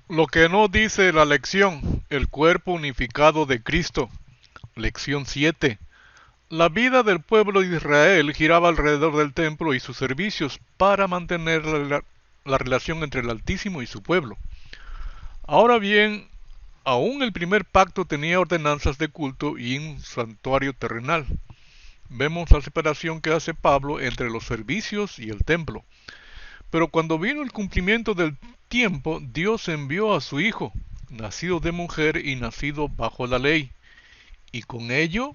Lo que no dice la lección, el cuerpo unificado de Cristo. Lección 7. La vida del pueblo de Israel giraba alrededor del templo y sus servicios para mantener la relación entre el Altísimo y su pueblo. Ahora bien, aún el primer pacto tenía ordenanzas de culto y un santuario terrenal. Vemos la separación que hace Pablo entre los servicios y el templo. Pero cuando vino el cumplimiento del tiempo, Dios envió a su Hijo, nacido de mujer y nacido bajo la ley, y con ello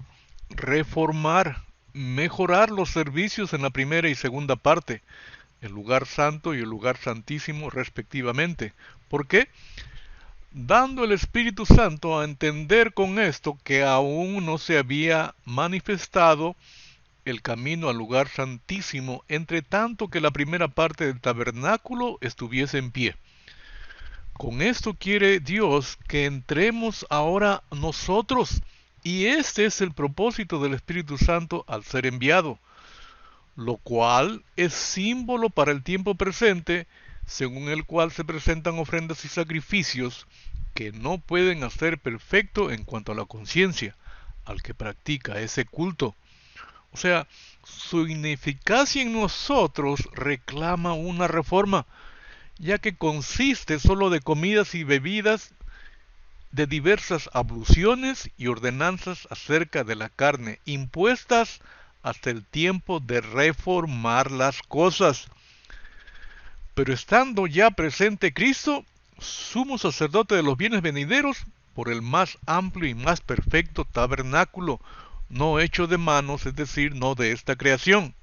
reformar, mejorar los servicios en la primera y segunda parte, el lugar santo y el lugar santísimo respectivamente. ¿Por qué? Dando el Espíritu Santo a entender con esto que aún no se había manifestado el camino al lugar santísimo, entre tanto que la primera parte del tabernáculo estuviese en pie. Con esto quiere Dios que entremos ahora nosotros, y este es el propósito del Espíritu Santo al ser enviado, lo cual es símbolo para el tiempo presente, según el cual se presentan ofrendas y sacrificios que no pueden hacer perfecto en cuanto a la conciencia al que practica ese culto. O sea, su ineficacia en nosotros reclama una reforma, ya que consiste solo de comidas y bebidas, de diversas abluciones y ordenanzas acerca de la carne, impuestas hasta el tiempo de reformar las cosas. Pero estando ya presente Cristo, sumo sacerdote de los bienes venideros, por el más amplio y más perfecto tabernáculo, no hecho de manos, es decir, no de esta creación,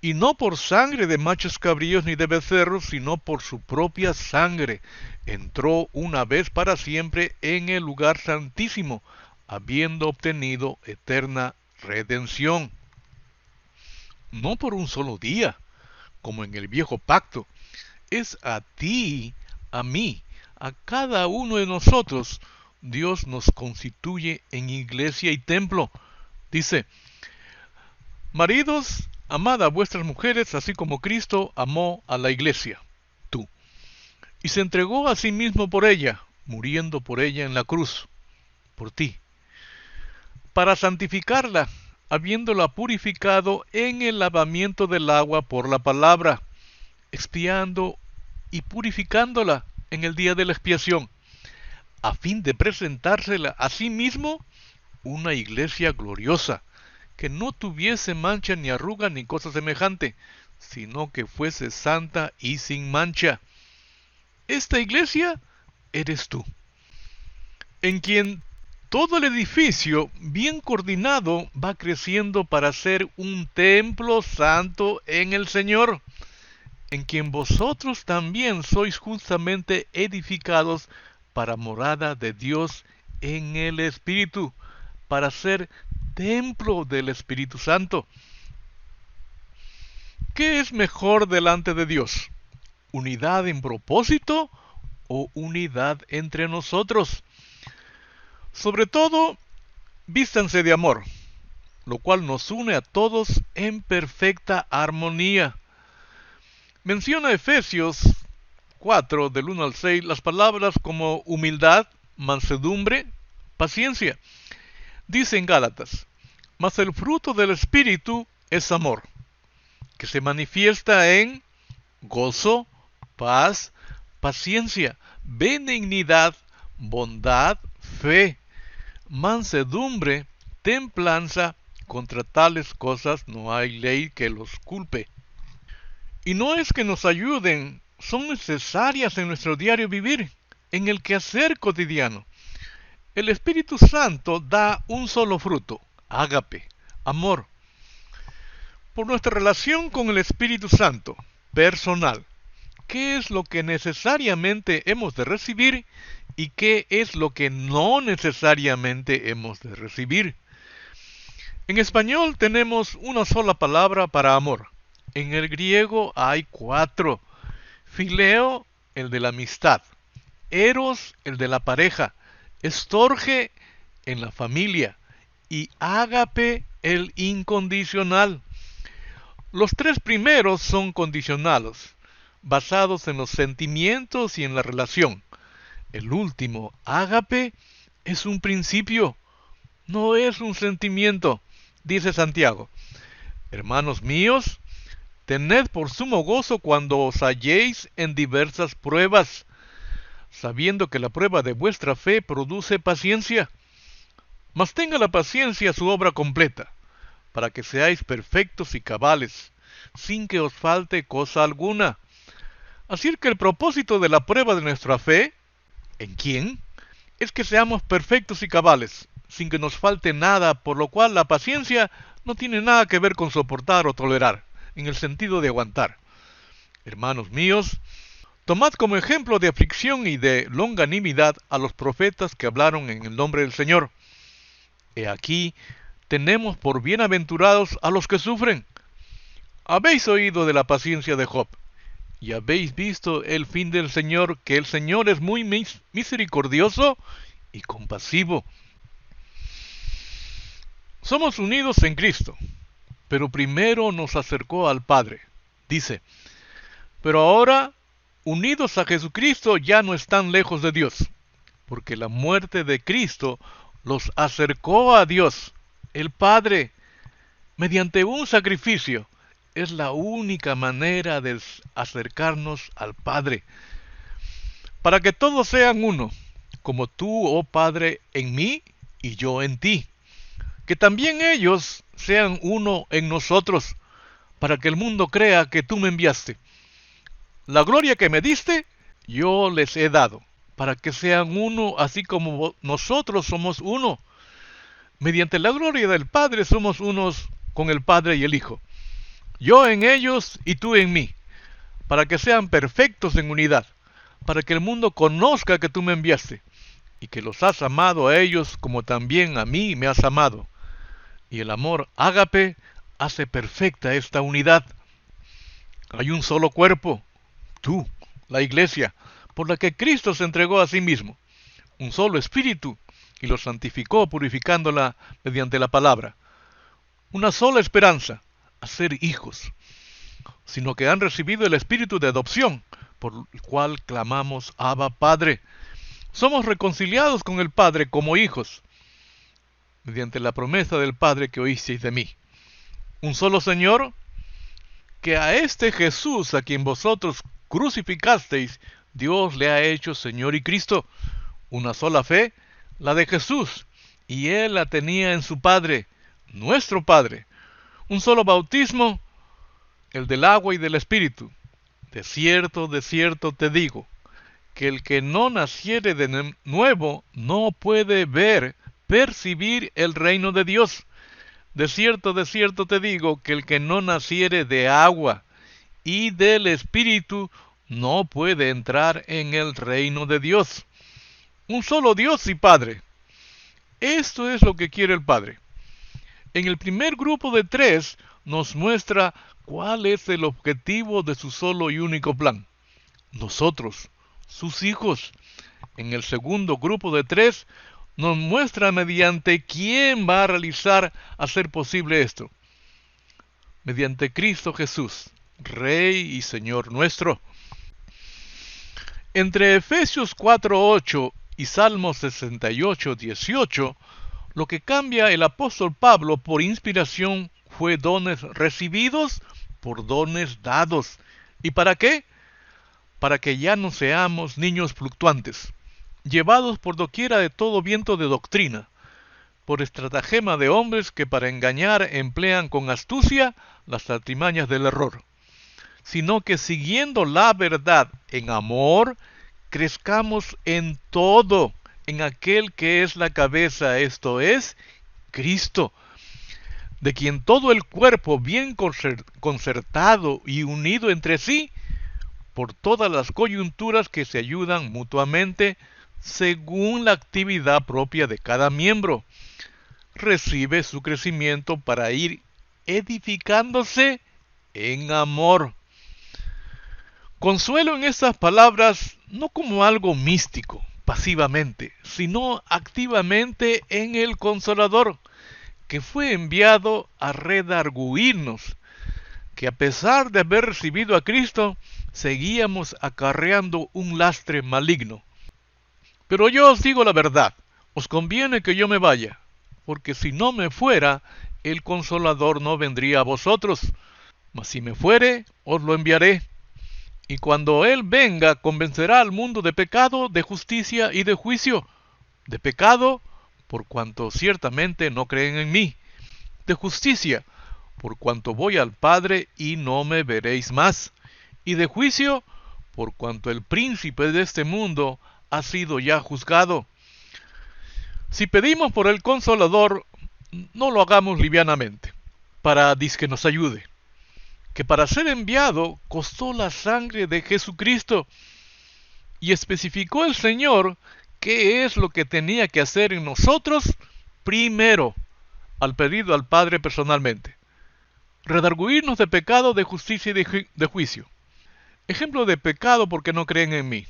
y no por sangre de machos cabríos ni de becerros, sino por su propia sangre, entró una vez para siempre en el lugar santísimo, habiendo obtenido eterna redención. No por un solo día, como en el viejo pacto, es a ti, a mí, a cada uno de nosotros, Dios nos constituye en iglesia y templo. Dice, maridos, amad a vuestras mujeres, así como Cristo amó a la iglesia, tú, y se entregó a sí mismo por ella, muriendo por ella en la cruz, por ti, para santificarla, habiéndola purificado en el lavamiento del agua por la palabra, expiando y purificándola en el día de la expiación, a fin de presentársela a sí mismo una iglesia gloriosa, que no tuviese mancha ni arruga ni cosa semejante, sino que fuese santa y sin mancha. Esta iglesia eres tú, en quien todo el edificio, bien coordinado, va creciendo para ser un templo santo en el Señor, en quien vosotros también sois justamente edificados para morada de Dios en el Espíritu, para ser templo del Espíritu Santo. ¿Qué es mejor delante de Dios? ¿Unidad en propósito o unidad entre nosotros? Sobre todo, vístanse de amor, lo cual nos une a todos en perfecta armonía. Menciona Efesios 4, del 1 al 6, las palabras como humildad, mansedumbre, paciencia. Dice en Gálatas, mas el fruto del Espíritu es amor, que se manifiesta en gozo, paz, paciencia, benignidad, bondad, fe, mansedumbre, templanza. Contra tales cosas no hay ley que los culpe. Y no es que nos ayuden, son necesarias en nuestro diario vivir, en el quehacer cotidiano. El Espíritu Santo da un solo fruto, ágape, amor. Por nuestra relación con el Espíritu Santo, personal, ¿qué es lo que necesariamente hemos de recibir y qué es lo que no necesariamente hemos de recibir? En español tenemos una sola palabra para amor. En el griego hay 4. Fileo, el de la amistad. Eros, el de la pareja. Estorge, en la familia. Y ágape, el incondicional. Los 3 primeros son condicionados, basados en los sentimientos y en la relación. El último, ágape, es un principio, no es un sentimiento, dice Santiago. Hermanos míos, tened por sumo gozo cuando os halléis en diversas pruebas, sabiendo que la prueba de vuestra fe produce paciencia. Mas tenga la paciencia su obra completa, para que seáis perfectos y cabales, sin que os falte cosa alguna. Así que el propósito de la prueba de nuestra fe, ¿en quién? Es que seamos perfectos y cabales, sin que nos falte nada, por lo cual la paciencia no tiene nada que ver con soportar o tolerar, en el sentido de aguantar. Hermanos míos, tomad como ejemplo de aflicción y de longanimidad a los profetas que hablaron en el nombre del Señor. He aquí, tenemos por bienaventurados a los que sufren. Habéis oído de la paciencia de Job, y habéis visto el fin del Señor, que el Señor es muy misericordioso y compasivo. Somos unidos en Cristo, pero primero nos acercó al Padre. Dice, pero ahora, unidos a Jesucristo, ya no están lejos de Dios, porque la muerte de Cristo los acercó a Dios, el Padre, mediante un sacrificio. Es la única manera de acercarnos al Padre, para que todos sean uno, como tú, oh Padre, en mí y yo en ti. Que también ellos sean uno en nosotros, para que el mundo crea que tú me enviaste. La gloria que me diste, yo les he dado, para que sean uno, así como nosotros somos uno. Mediante la gloria del Padre somos unos con el Padre y el Hijo. Yo en ellos y tú en mí, para que sean perfectos en unidad, para que el mundo conozca que tú me enviaste, y que los has amado a ellos como también a mí me has amado. Y el amor ágape hace perfecta esta unidad. Hay un solo cuerpo, tú, la iglesia, por la que Cristo se entregó a sí mismo, un solo espíritu, y lo santificó purificándola mediante la palabra. Una sola esperanza, a ser hijos, sino que han recibido el espíritu de adopción, por el cual clamamos Abba Padre. Somos reconciliados con el Padre como hijos, mediante la promesa del Padre que oísteis de mí. Un solo Señor, que a este Jesús a quien vosotros crucificasteis, Dios le ha hecho Señor y Cristo. Una sola fe, la de Jesús, y Él la tenía en su Padre, nuestro Padre. Un solo bautismo, el del agua y del Espíritu. De cierto te digo, que el que no naciere de nuevo no puede percibir el reino de Dios. De cierto te digo, que el que no naciere de agua y del Espíritu no puede entrar en el reino de Dios. Un solo Dios y Padre. Esto es lo que quiere el Padre. En el primer grupo de 3 nos muestra cuál es el objetivo de su solo y único plan. Nosotros, sus hijos. En el segundo grupo de 3 nos muestra mediante quién va a hacer posible esto. Mediante Cristo Jesús, Rey y Señor nuestro. Entre Efesios 4:8 y Salmos 68:18, lo que cambia el apóstol Pablo por inspiración fue dones recibidos por dones dados. ¿Y para qué? Para que ya no seamos niños fluctuantes, llevados por doquiera de todo viento de doctrina, por estratagema de hombres que para engañar emplean con astucia las artimañas del error, sino que siguiendo la verdad en amor, crezcamos en todo, en aquel que es la cabeza, esto es, Cristo, de quien todo el cuerpo bien concertado y unido entre sí, por todas las coyunturas que se ayudan mutuamente, según la actividad propia de cada miembro, recibe su crecimiento para ir edificándose en amor. Consuelo en estas palabras no como algo místico, pasivamente, sino activamente en el Consolador, que fue enviado a redarguirnos, que a pesar de haber recibido a Cristo, seguíamos acarreando un lastre maligno. Pero yo os digo la verdad, os conviene que yo me vaya, porque si no me fuera, el Consolador no vendría a vosotros, mas si me fuere, os lo enviaré. Y cuando Él venga, convencerá al mundo de pecado, de justicia y de juicio. De pecado, por cuanto ciertamente no creen en mí. De justicia, por cuanto voy al Padre y no me veréis más. Y de juicio, por cuanto el príncipe de este mundo ha sido ya juzgado. Si pedimos por el Consolador, no lo hagamos livianamente, para que nos ayude, que para ser enviado costó la sangre de Jesucristo, y especificó el Señor qué es lo que tenía que hacer en nosotros primero, al pedido al Padre personalmente. Redarguirnos de pecado, de justicia y de juicio. Ejemplo de pecado porque no creen en mí.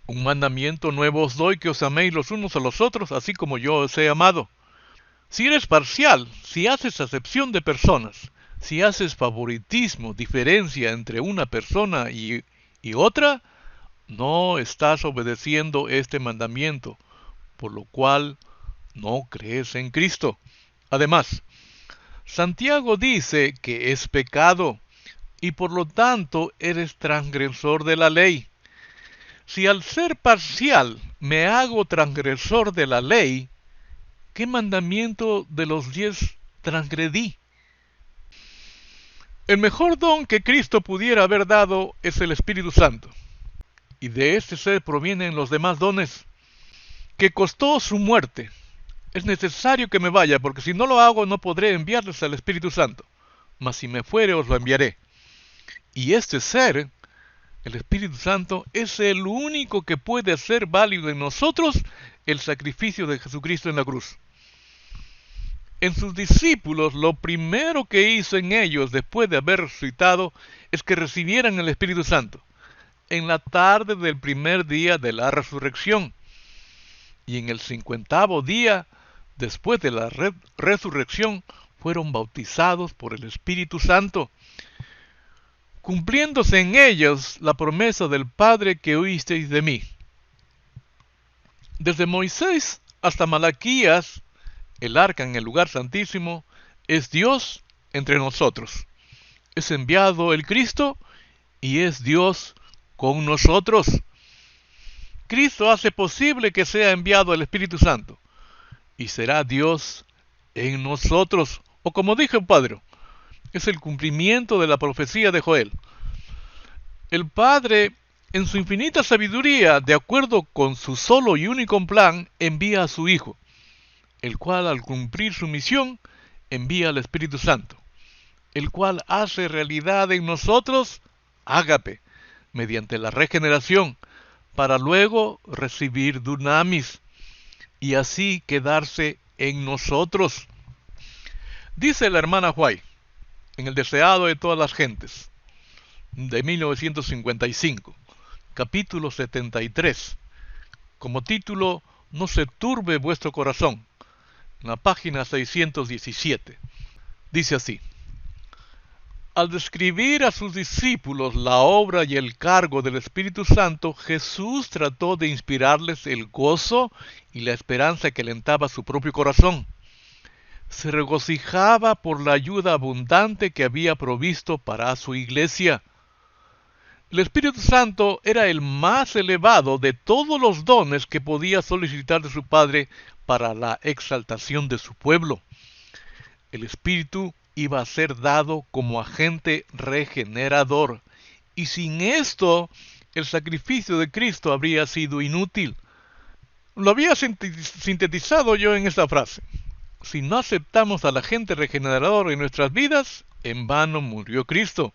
Un mandamiento nuevo os doy, que os améis los unos a los otros, así como yo os he amado. Si eres parcial, si haces acepción de personas, si haces favoritismo, diferencia entre una persona y otra, no estás obedeciendo este mandamiento, por lo cual no crees en Cristo. Además, Santiago dice que es pecado, y por lo tanto eres transgresor de la ley. Si al ser parcial me hago transgresor de la ley, ¿qué mandamiento de los 10 transgredí? El mejor don que Cristo pudiera haber dado es el Espíritu Santo, y de este ser provienen los demás dones, que costó su muerte. Es necesario que me vaya, porque si no lo hago no podré enviarles al Espíritu Santo, mas si me fuere os lo enviaré. Y este ser, el Espíritu Santo, es el único que puede hacer válido en nosotros el sacrificio de Jesucristo en la cruz. En sus discípulos, lo primero que hizo en ellos después de haber resucitado es que recibieran el Espíritu Santo, en la tarde del primer día de la resurrección. Y en el 50º día, después de la resurrección, fueron bautizados por el Espíritu Santo, cumpliéndose en ellos la promesa del Padre que oísteis de mí. Desde Moisés hasta Malaquías, el arca en el lugar santísimo, es Dios entre nosotros. Es enviado el Cristo y es Dios con nosotros. Cristo hace posible que sea enviado el Espíritu Santo y será Dios en nosotros. O como dijo el Padre, es el cumplimiento de la profecía de Joel. El Padre, en su infinita sabiduría, de acuerdo con su solo y único plan, envía a su Hijo, el cual al cumplir su misión envía al Espíritu Santo, el cual hace realidad en nosotros ágape, mediante la regeneración, para luego recibir dunamis, y así quedarse en nosotros. Dice la hermana White, en El deseado de todas las gentes, de 1955, capítulo 73, como título, No se turbe vuestro corazón, en la página 617. Dice así: al describir a sus discípulos la obra y el cargo del Espíritu Santo, Jesús trató de inspirarles el gozo y la esperanza que alentaba su propio corazón. Se regocijaba por la ayuda abundante que había provisto para su iglesia. El Espíritu Santo era el más elevado de todos los dones que podía solicitar de su Padre para la exaltación de su pueblo. El Espíritu iba a ser dado como agente regenerador, y sin esto el sacrificio de Cristo habría sido inútil. Lo había sintetizado yo en esta frase: si no aceptamos al agente regenerador en nuestras vidas, en vano murió Cristo.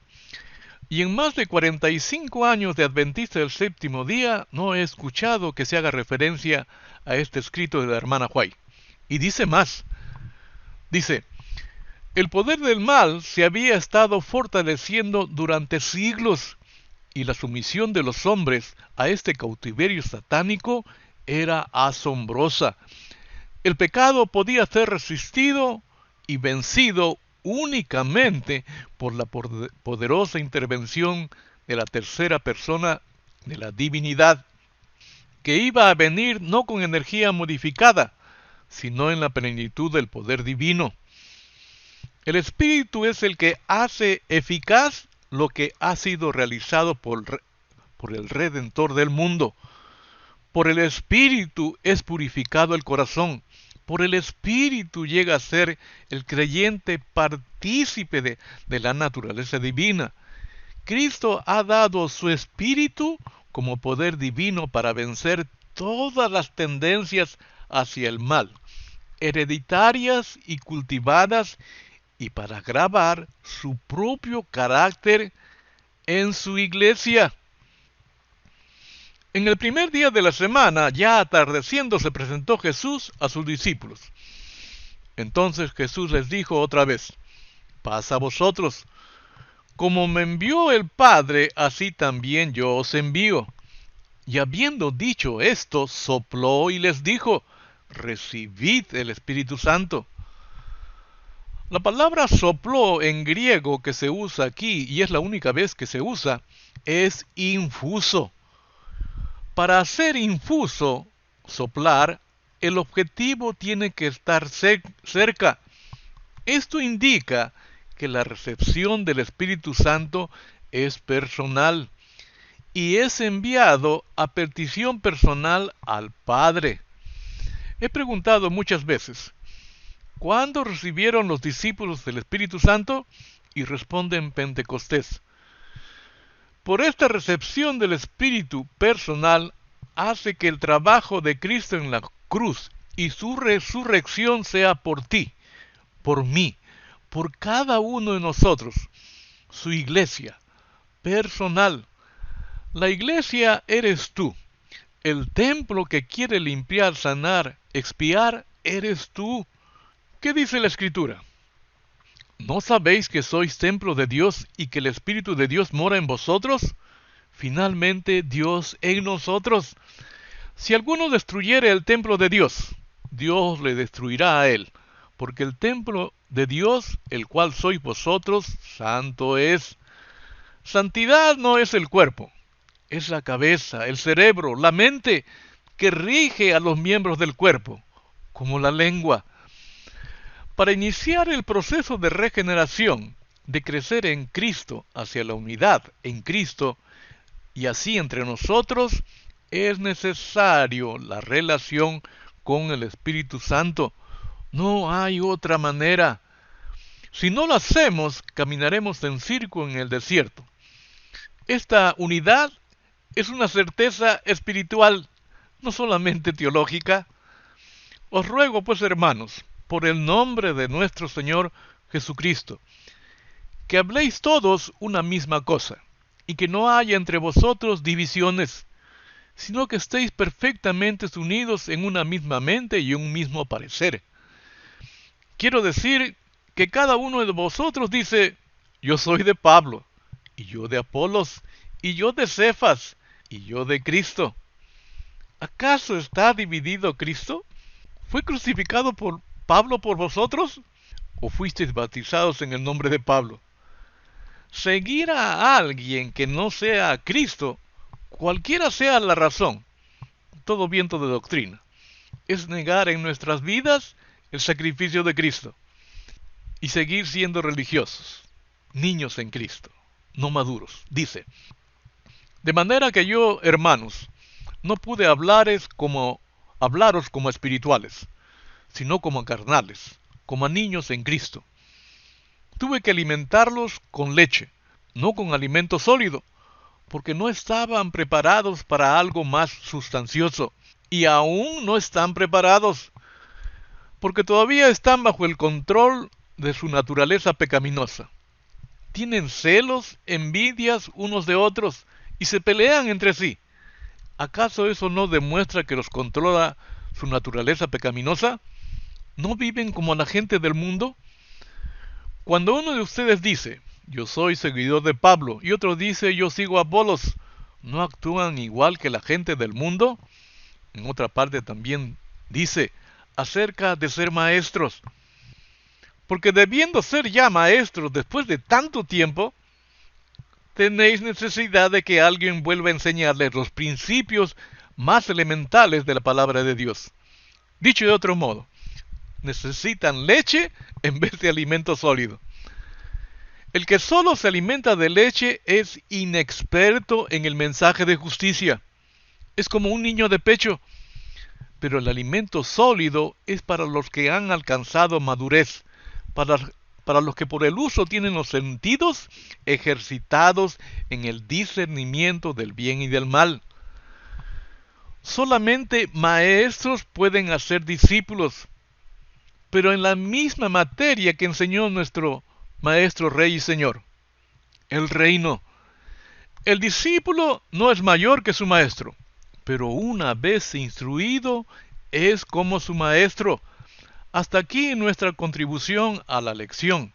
Y en más de 45 años de Adventista del Séptimo Día, no he escuchado que se haga referencia a este escrito de la hermana White. Y dice más. Dice: el poder del mal se había estado fortaleciendo durante siglos, y la sumisión de los hombres a este cautiverio satánico era asombrosa. El pecado podía ser resistido y vencido únicamente por la poderosa intervención de la tercera persona de la divinidad, que iba a venir no con energía modificada, sino en la plenitud del poder divino. El Espíritu es el que hace eficaz lo que ha sido realizado por el Redentor del mundo. Por el Espíritu es purificado el corazón. Por el Espíritu llega a ser el creyente partícipe de la naturaleza divina. Cristo ha dado su Espíritu como poder divino para vencer todas las tendencias hacia el mal, hereditarias y cultivadas, y para grabar su propio carácter en su iglesia. En el primer día de la semana, ya atardeciendo, se presentó Jesús a sus discípulos. Entonces Jesús les dijo otra vez: paz a vosotros. Como me envió el Padre, así también yo os envío. Y habiendo dicho esto, sopló y les dijo: recibid el Espíritu Santo. La palabra sopló en griego que se usa aquí, y es la única vez que se usa, es infuso. Para hacer infuso, soplar, el objetivo tiene que estar cerca. Esto indica que la recepción del Espíritu Santo es personal y es enviado a petición personal al Padre. He preguntado muchas veces: ¿cuándo recibieron los discípulos del Espíritu Santo? Y responden: Pentecostés. Por esta recepción del Espíritu personal hace que el trabajo de Cristo en la cruz y su resurrección sea por ti, por mí, por cada uno de nosotros, su iglesia personal. La iglesia eres tú. El templo que quiere limpiar, sanar, expiar, eres tú. ¿Qué dice la Escritura? ¿No sabéis que sois templo de Dios y que el Espíritu de Dios mora en vosotros? Finalmente, Dios en nosotros. Si alguno destruyere el templo de Dios, Dios le destruirá a él, porque el templo de Dios, el cual sois vosotros, santo es. Santidad no es el cuerpo, es la cabeza, el cerebro, la mente, que rige a los miembros del cuerpo, como la lengua. Para iniciar el proceso de regeneración, de crecer en Cristo hacia la unidad en Cristo, y así entre nosotros, es necesario la relación con el Espíritu Santo. No hay otra manera. Si no lo hacemos, caminaremos en círculo en el desierto. Esta unidad es una certeza espiritual, no solamente teológica. Os ruego, pues, hermanos, por el nombre de nuestro Señor Jesucristo, que habléis todos una misma cosa, y que no haya entre vosotros divisiones, sino que estéis perfectamente unidos en una misma mente y un mismo parecer. Quiero decir que cada uno de vosotros dice: yo soy de Pablo, y yo de Apolos, y yo de Cefas, y yo de Cristo. ¿Acaso está dividido Cristo? ¿Fue crucificado por Pablo por vosotros? ¿O fuisteis bautizados en el nombre de Pablo? Seguir a alguien que no sea a Cristo, cualquiera sea la razón, todo viento de doctrina, es negar en nuestras vidas el sacrificio de Cristo y seguir siendo religiosos, niños en Cristo, no maduros. Dice: de manera que yo, hermanos, no pude hablaros como espirituales, sino como carnales, como a niños en Cristo. Tuve que alimentarlos con leche, no con alimento sólido, porque no estaban preparados para algo más sustancioso, y aún no están preparados, porque todavía están bajo el control de su naturaleza pecaminosa. Tienen celos, envidias unos de otros, y se pelean entre sí. ¿Acaso eso no demuestra que los controla su naturaleza pecaminosa? ¿No viven como la gente del mundo? Cuando uno de ustedes dice: yo soy seguidor de Pablo, y otro dice: yo sigo a Apolos, ¿no actúan igual que la gente del mundo? En otra parte también dice acerca de ser maestros. Porque debiendo ser ya maestros después de tanto tiempo, tenéis necesidad de que alguien vuelva a enseñarles los principios más elementales de la palabra de Dios. Dicho de otro modo, necesitan leche en vez de alimento sólido. El que solo se alimenta de leche es inexperto en el mensaje de justicia. Es como un niño de pecho. Pero el alimento sólido es para los que han alcanzado madurez, para los que por el uso tienen los sentidos ejercitados en el discernimiento del bien y del mal. Solamente maestros pueden hacer discípulos, pero en la misma materia que enseñó nuestro Maestro, Rey y Señor, el reino. El discípulo no es mayor que su maestro, pero una vez instruido es como su maestro. Hasta aquí nuestra contribución a la lección.